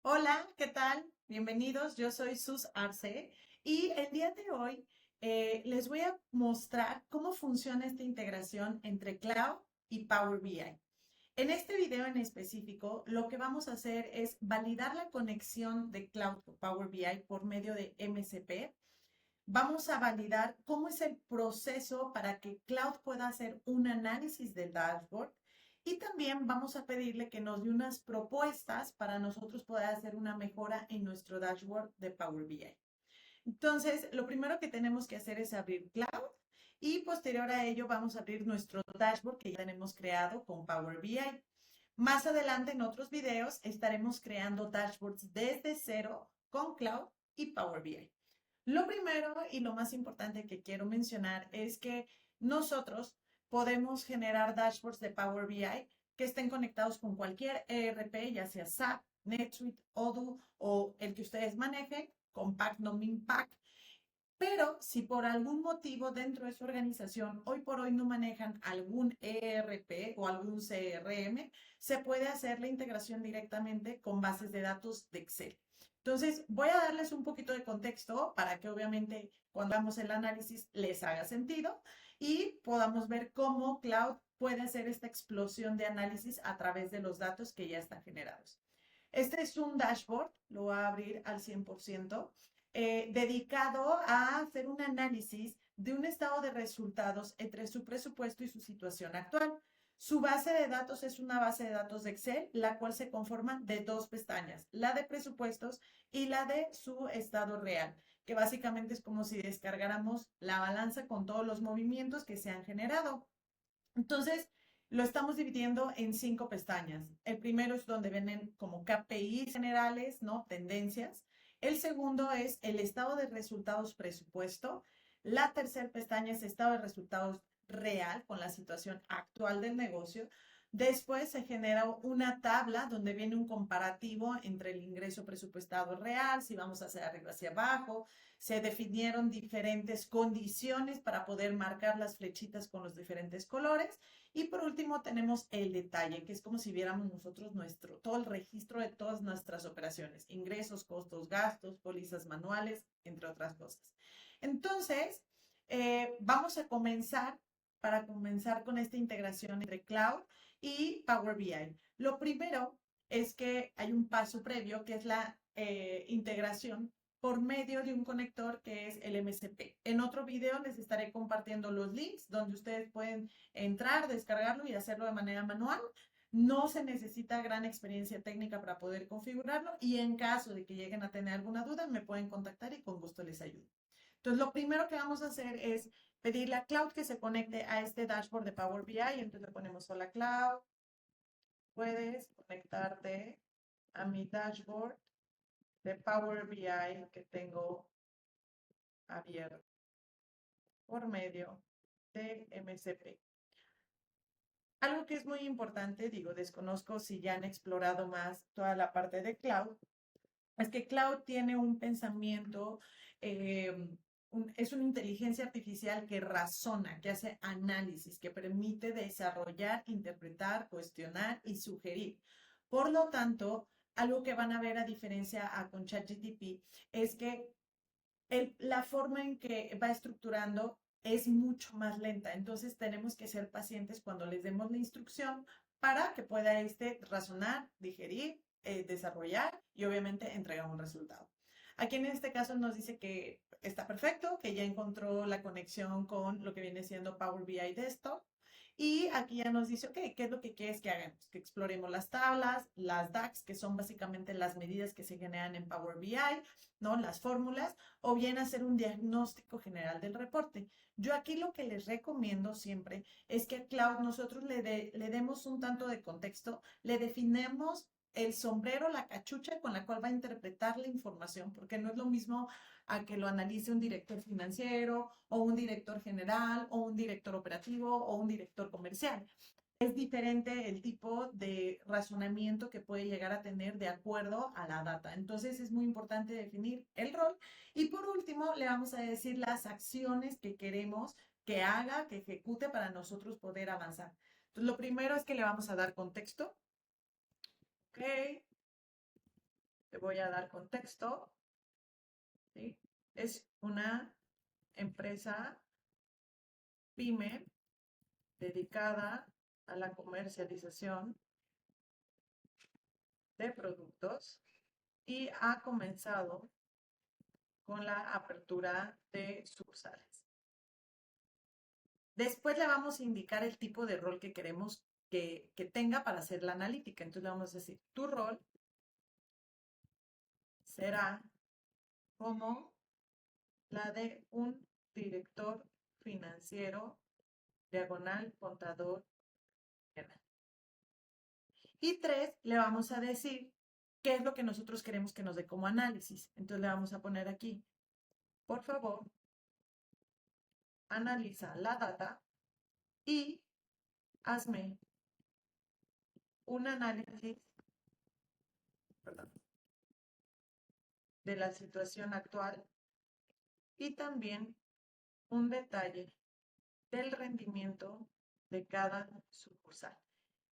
Hola, ¿qué tal? Bienvenidos, yo soy Sus Arce y el día de hoy les voy a mostrar cómo funciona esta integración entre Cloud y Power BI. En este video en específico, lo que vamos a hacer es validar la conexión de Cloud con Power BI por medio de MCP. Vamos a validar cómo es el proceso para que Cloud pueda hacer un análisis del dashboard y también vamos a pedirle que nos dé unas propuestas para nosotros poder hacer una mejora en nuestro dashboard de Power BI. Entonces, lo primero que tenemos que hacer es abrir Cloud y posterior a ello vamos a abrir nuestro dashboard que ya tenemos creado con Power BI. Más adelante en otros videos estaremos creando dashboards desde cero con Cloud y Power BI. Lo primero y lo más importante que quiero mencionar es que nosotros podemos generar dashboards de Power BI que estén conectados con cualquier ERP, ya sea SAP, NetSuite, Odoo o el que ustedes manejen, Compact, no Minpack. Pero si por algún motivo dentro de su organización hoy por hoy no manejan algún ERP o algún CRM, se puede hacer la integración directamente con bases de datos de Excel. Entonces, voy a darles un poquito de contexto para que obviamente cuando hagamos el análisis les haga sentido y podamos ver cómo Cloud puede hacer esta explosión de análisis a través de los datos que ya están generados. Este es un dashboard, lo voy a abrir al 100%, dedicado a hacer un análisis de un estado de resultados entre su presupuesto y su situación actual. Su base de datos es una base de datos de Excel, la cual se conforma de dos pestañas, la de presupuestos y la de su estado real, que básicamente es como si descargáramos la balanza con todos los movimientos que se han generado. Entonces, lo estamos dividiendo en cinco pestañas. El primero es donde vienen como KPIs generales, ¿no? Tendencias. El segundo es el estado de resultados presupuesto. La tercera pestaña es estado de resultados real con la situación actual del negocio. Después se genera una tabla donde viene un comparativo entre el ingreso presupuestado real, si vamos hacia arriba, hacia abajo. Se definieron diferentes condiciones para poder marcar las flechitas con los diferentes colores. Y por último tenemos el detalle, que es como si viéramos nosotros todo el registro de todas nuestras operaciones, ingresos, costos, gastos, pólizas manuales, entre otras cosas. Entonces, vamos a comenzar con esta integración entre Cloud y Power BI. Lo primero es que hay un paso previo que es la integración por medio de un conector que es el MCP. En otro video les estaré compartiendo los links donde ustedes pueden entrar, descargarlo y hacerlo de manera manual. No se necesita gran experiencia técnica para poder configurarlo y en caso de que lleguen a tener alguna duda me pueden contactar y con gusto les ayudo. Entonces, lo primero que vamos a hacer es pedirle a Cloud que se conecte a este dashboard de Power BI. Entonces le ponemos hola Cloud, puedes conectarte a mi dashboard de Power BI que tengo abierto por medio de MCP. Algo que es muy importante, digo, desconozco si ya han explorado más toda la parte de cloud, es que cloud tiene un pensamiento, eh, es una inteligencia artificial que razona, que hace análisis, que permite desarrollar, interpretar, cuestionar y sugerir. Por lo tanto, algo que van a ver a diferencia con ChatGPT es que la forma en que va estructurando es mucho más lenta. Entonces tenemos que ser pacientes cuando les demos la instrucción para que pueda razonar, digerir, desarrollar y obviamente entregar un resultado. Aquí en este caso nos dice que está perfecto, que ya encontró la conexión con lo que viene siendo Power BI Desktop. Y aquí ya nos dice, ok, ¿qué es lo que quieres que hagamos? Que exploremos las tablas, las DAX, que son básicamente las medidas que se generan en Power BI, ¿no? Las fórmulas, o bien hacer un diagnóstico general del reporte. Yo aquí lo que les recomiendo siempre es que a Cloud nosotros le demos un tanto de contexto, le definamos el sombrero, la cachucha con la cual va a interpretar la información, porque no es lo mismo a que lo analice un director financiero o un director general o un director operativo o un director comercial. Es diferente el tipo de razonamiento que puede llegar a tener de acuerdo a la data. Entonces es muy importante definir el rol. Y por último, le vamos a decir las acciones que queremos que haga, que ejecute para nosotros poder avanzar. Entonces, lo primero es que le vamos a dar contexto. Ok, le voy a dar contexto, ¿sí? Es una empresa pyme dedicada a la comercialización de productos y ha comenzado con la apertura de sucursales. Después le vamos a indicar el tipo de rol que queremos que tenga para hacer la analítica. Entonces le vamos a decir, tu rol será como la de un director financiero, diagonal, contador, general. Y 3, le vamos a decir qué es lo que nosotros queremos que nos dé como análisis. Entonces le vamos a poner aquí, por favor, analiza la data y hazme un análisis, perdón, de la situación actual y también un detalle del rendimiento de cada sucursal.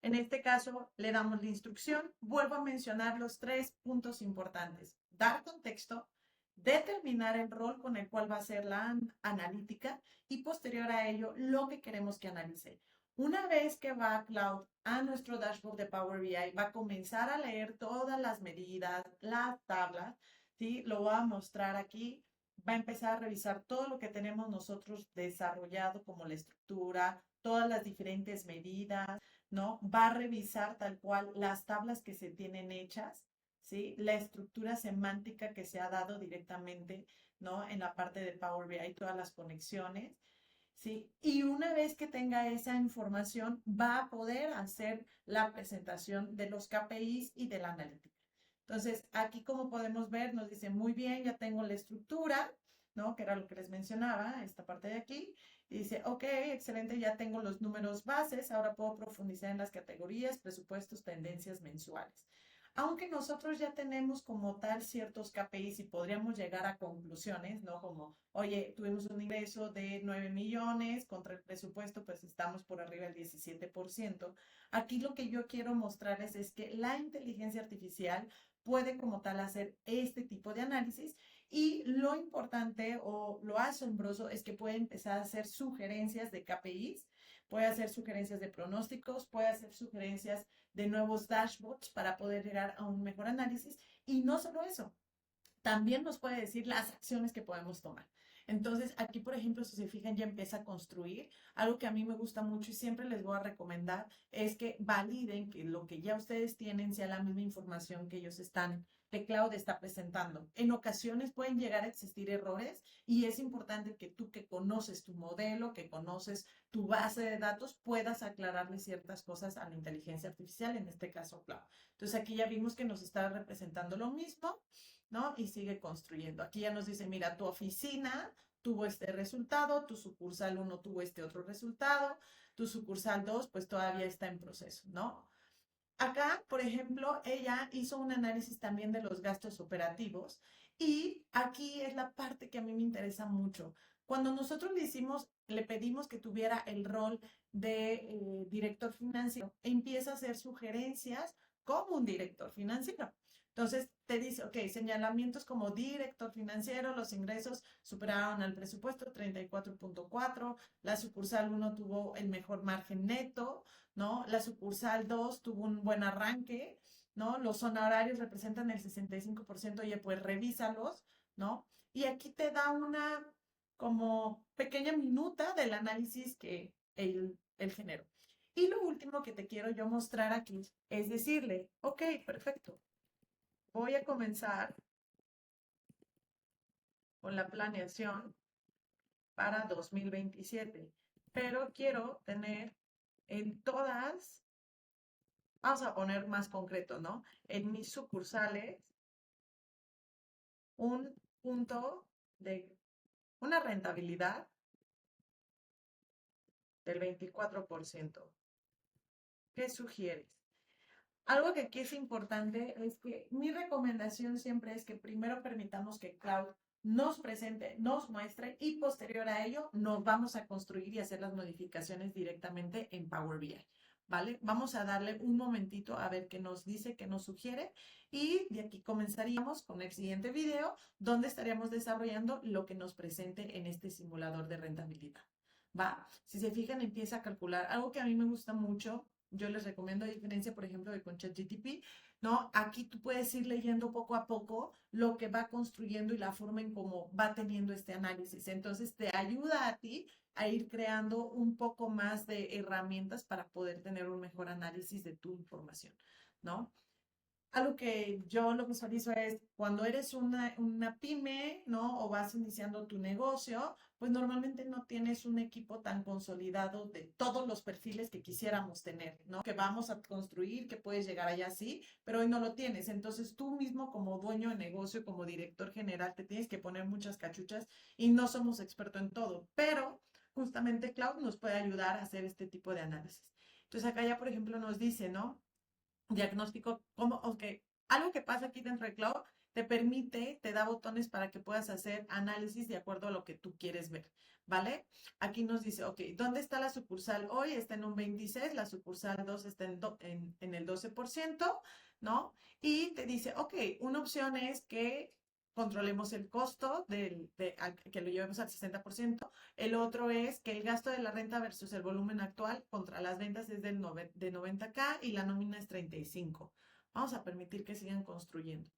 En este caso, le damos la instrucción. Vuelvo a mencionar los 3 puntos importantes. Dar contexto, determinar el rol con el cual va a ser la analítica y posterior a ello, lo que queremos que analice. Una vez que va Cloud a nuestro dashboard de Power BI, va a comenzar a leer todas las medidas, las tablas, ¿sí? Lo voy a mostrar aquí. Va a empezar a revisar todo lo que tenemos nosotros desarrollado como la estructura, todas las diferentes medidas, ¿no? Va a revisar tal cual las tablas que se tienen hechas, ¿sí? La estructura semántica que se ha dado directamente, ¿no? En la parte de Power BI, todas las conexiones, ¿sí? Y una vez que tenga esa información, va a poder hacer la presentación de los KPIs y de la analítica. Entonces, aquí como podemos ver, nos dice, muy bien, ya tengo la estructura, ¿no? Que era lo que les mencionaba, esta parte de aquí. Y dice, ok, excelente, ya tengo los números bases, ahora puedo profundizar en las categorías, presupuestos, tendencias mensuales. Aunque nosotros ya tenemos como tal ciertos KPIs y podríamos llegar a conclusiones, ¿no? Como, oye, tuvimos un ingreso de 9 millones contra el presupuesto, pues estamos por arriba del 17%. Aquí lo que yo quiero mostrarles es que la inteligencia artificial puede como tal hacer este tipo de análisis y lo importante o lo asombroso es que puede empezar a hacer sugerencias de KPIs, puede hacer sugerencias de pronósticos, puede hacer sugerencias de nuevos dashboards para poder llegar a un mejor análisis. Y no solo eso, también nos puede decir las acciones que podemos tomar. Entonces, aquí, por ejemplo, si se fijan, ya empieza a construir. Algo que a mí me gusta mucho y siempre les voy a recomendar es que validen que lo que ya ustedes tienen sea la misma información que ellos están, que Cloud está presentando. En ocasiones pueden llegar a existir errores y es importante que tú que conoces tu modelo, que conoces tu base de datos, puedas aclararle ciertas cosas a la inteligencia artificial, en este caso Cloud. Entonces, aquí ya vimos que nos está representando lo mismo, ¿no? Y sigue construyendo. Aquí ya nos dice, mira, tu oficina tuvo este resultado, tu sucursal 1 tuvo este otro resultado, tu sucursal 2 pues todavía está en proceso, ¿no? Acá, por ejemplo, ella hizo un análisis también de los gastos operativos y aquí es la parte que a mí me interesa mucho. Cuando nosotros le pedimos que tuviera el rol de director financiero, empieza a hacer sugerencias como un director financiero. Entonces te dice, ok, señalamientos como director financiero, los ingresos superaron al presupuesto 34.4, la sucursal 1 tuvo el mejor margen neto, ¿no? La sucursal 2 tuvo un buen arranque, ¿no? Los honorarios representan el 65%, oye, pues revísalos, ¿no? Y aquí te da una como pequeña minuta del análisis que él generó. Y lo último que te quiero yo mostrar aquí es decirle, ok, perfecto, voy a comenzar con la planeación para 2027, pero quiero tener en todas, vamos a poner más concreto, ¿no? En mis sucursales, un punto de una rentabilidad del 24%. ¿Qué sugieres? Algo que aquí es importante es que mi recomendación siempre es que primero permitamos que Cloud nos presente, nos muestre y posterior a ello nos vamos a construir y hacer las modificaciones directamente en Power BI. ¿vale? Vamos a darle un momentito a ver qué nos dice, qué nos sugiere y de aquí comenzaríamos con el siguiente video donde estaríamos desarrollando lo que nos presente en este simulador de rentabilidad. ¿Va? Si se fijan, empieza a calcular. Algo que a mí me gusta mucho, yo les recomiendo, a diferencia, por ejemplo, de con ChatGPT, ¿no? Aquí tú puedes ir leyendo poco a poco lo que va construyendo y la forma en cómo va teniendo este análisis. Entonces, te ayuda a ti a ir creando un poco más de herramientas para poder tener un mejor análisis de tu información, ¿no? Algo que yo lo visualizo es cuando eres una pyme, ¿no? O vas iniciando tu negocio, pues normalmente no tienes un equipo tan consolidado de todos los perfiles que quisiéramos tener, ¿no? Que vamos a construir, que puedes llegar allá así, pero hoy no lo tienes. Entonces tú mismo como dueño de negocio, como director general, te tienes que poner muchas cachuchas y no somos expertos en todo, pero justamente Cloud nos puede ayudar a hacer este tipo de análisis. Entonces acá ya, por ejemplo, nos dice, ¿no? Diagnóstico, como, ok, algo que pasa aquí dentro de Cloud te permite, te da botones para que puedas hacer análisis de acuerdo a lo que tú quieres ver, ¿vale? Aquí nos dice, ok, ¿dónde está la sucursal hoy? Está en un 26, la sucursal 2 está en el 12%, ¿no? Y te dice, ok, una opción es que controlemos el costo que lo llevemos al 60%. El otro es que el gasto de la renta versus el volumen actual contra las ventas es de 90K y la nómina es 35. Vamos a permitir que sigan construyendo.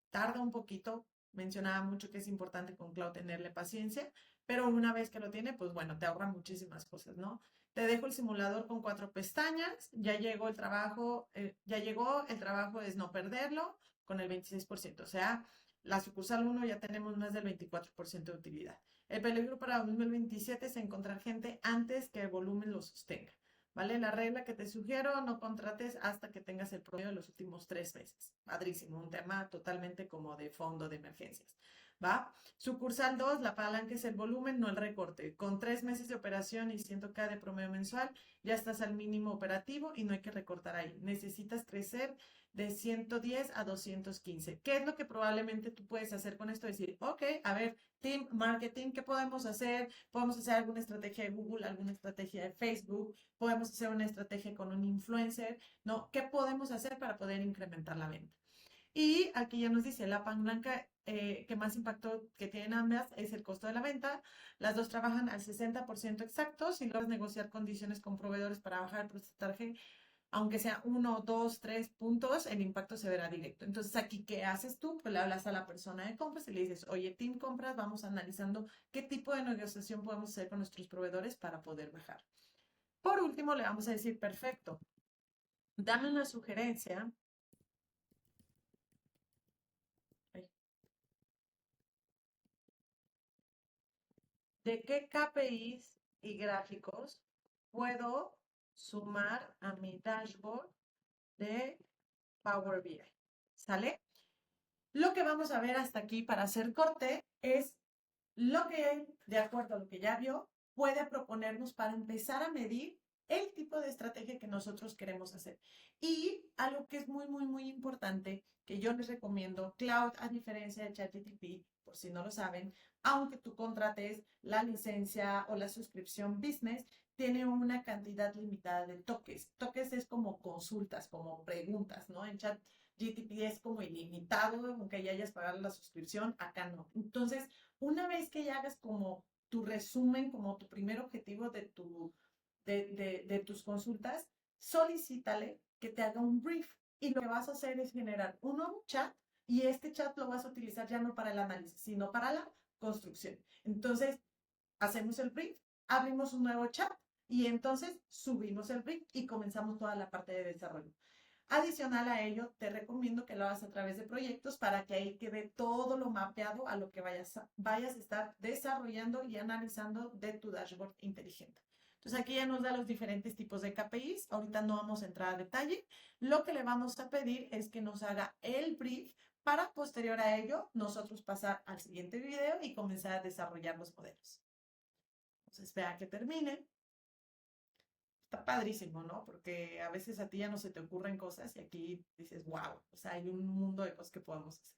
Tarda un poquito, mencionaba mucho que es importante con Cloud tenerle paciencia, pero una vez que lo tiene, pues bueno, te ahorra muchísimas cosas, ¿no? Te dejo el simulador con 4 pestañas, ya llegó, el trabajo es no perderlo con el 26%, o sea, la sucursal uno ya tenemos más del 24% de utilidad. El peligro para 2027 es encontrar gente antes que el volumen lo sostenga. ¿Vale? La regla que te sugiero, no contrates hasta que tengas el promedio de los últimos 3 meses. Padrísimo, un tema totalmente como de fondo de emergencias. ¿Va? Sucursal 2, la palanca es el volumen, no el recorte. Con 3 meses de operación y 100K de promedio mensual, ya estás al mínimo operativo y no hay que recortar ahí. Necesitas crecer de 110 a 215. ¿Qué es lo que probablemente tú puedes hacer con esto? Decir, ok, a ver, team marketing, ¿qué podemos hacer? Podemos hacer alguna estrategia de Google, alguna estrategia de Facebook, podemos hacer una estrategia con un influencer, ¿no? ¿Qué podemos hacer para poder incrementar la venta? Y aquí ya nos dice, la palanca que más impacto que tienen ambas es el costo de la venta. Las dos trabajan al 60% exacto. Si logras negociar condiciones con proveedores para bajar el porcentaje, aunque sea 1, 2, 3 puntos, el impacto se verá directo. Entonces, aquí, ¿qué haces tú? Pues le hablas a la persona de compras y le dices, oye, Team Compras, vamos analizando qué tipo de negociación podemos hacer con nuestros proveedores para poder bajar. Por último, le vamos a decir, perfecto, dame una sugerencia de qué KPIs y gráficos puedo sumar a mi dashboard de Power BI. ¿Sale? Lo que vamos a ver hasta aquí para hacer corte es lo que él, de acuerdo a lo que ya vio, puede proponernos para empezar a medir el tipo de estrategia que nosotros queremos hacer. Y algo que es muy, muy, muy importante, que yo les recomiendo, Cloud, a diferencia de ChatGPT, por si no lo saben, aunque tú contrates la licencia o la suscripción business, tiene una cantidad limitada de toques. Toques es como consultas, como preguntas, ¿no? En ChatGPT es como ilimitado, aunque ya hayas pagado la suscripción, acá no. Entonces, una vez que ya hagas como tu resumen, como tu primer objetivo de tus consultas, solicítale que te haga un brief. Y lo que vas a hacer es generar un nuevo chat y este chat lo vas a utilizar ya no para el análisis, sino para la construcción. Entonces, hacemos el brief, abrimos un nuevo chat y entonces subimos el brief y comenzamos toda la parte de desarrollo. Adicional a ello, te recomiendo que lo hagas a través de proyectos para que ahí quede todo lo mapeado a lo que vayas a estar desarrollando y analizando de tu dashboard inteligente. Entonces aquí ya nos da los diferentes tipos de KPIs. Ahorita no vamos a entrar a detalle. Lo que le vamos a pedir es que nos haga el brief para posterior a ello nosotros pasar al siguiente video y comenzar a desarrollar los modelos. Entonces, espera que termine. Está padrísimo, ¿no? Porque a veces a ti ya no se te ocurren cosas y aquí dices, wow, o sea, hay un mundo de cosas que podemos hacer.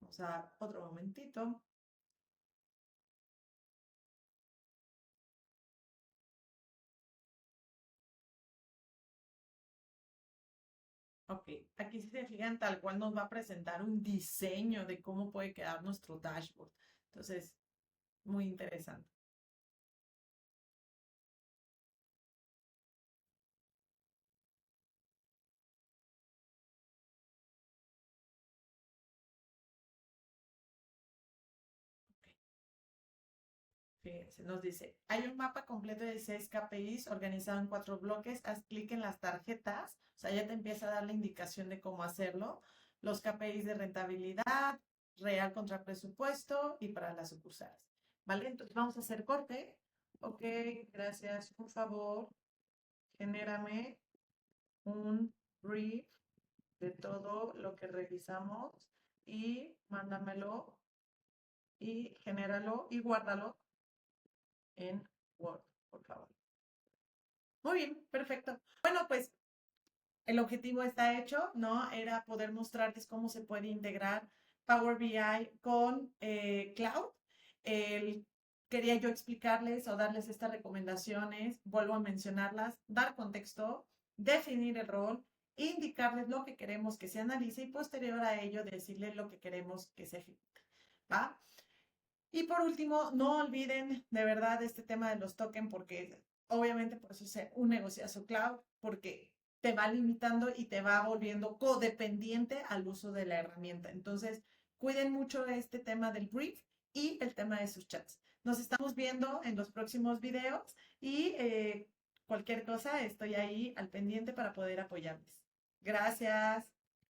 Vamos a otro momentito. Ok, aquí si se fijan, tal cual nos va a presentar un diseño de cómo puede quedar nuestro dashboard. Entonces, muy interesante. Fíjense, nos dice, hay un mapa completo de 6 KPIs organizado en 4 bloques. Haz clic en las tarjetas, o sea, ya te empieza a dar la indicación de cómo hacerlo. Los KPIs de rentabilidad, real contra presupuesto y para las sucursales. ¿Vale? Entonces vamos a hacer corte. Ok, gracias. Por favor, genérame un brief de todo lo que revisamos y mándamelo y genéralo y guárdalo en Word, por favor. Muy bien, perfecto. Bueno, pues el objetivo está hecho, ¿no? Era poder mostrarles cómo se puede integrar Power BI con Cloud. El- Quería yo explicarles o darles estas recomendaciones, vuelvo a mencionarlas, dar contexto, definir el rol, indicarles lo que queremos que se analice y posterior a ello decirles lo que queremos que se ejecute, ¿va? Y por último, no olviden de verdad este tema de los tokens porque obviamente por eso es un negociazo cloud, porque te va limitando y te va volviendo codependiente al uso de la herramienta. Entonces, cuiden mucho este tema del brief y el tema de sus chats. Nos estamos viendo en los próximos videos y cualquier cosa estoy ahí al pendiente para poder apoyarles. Gracias.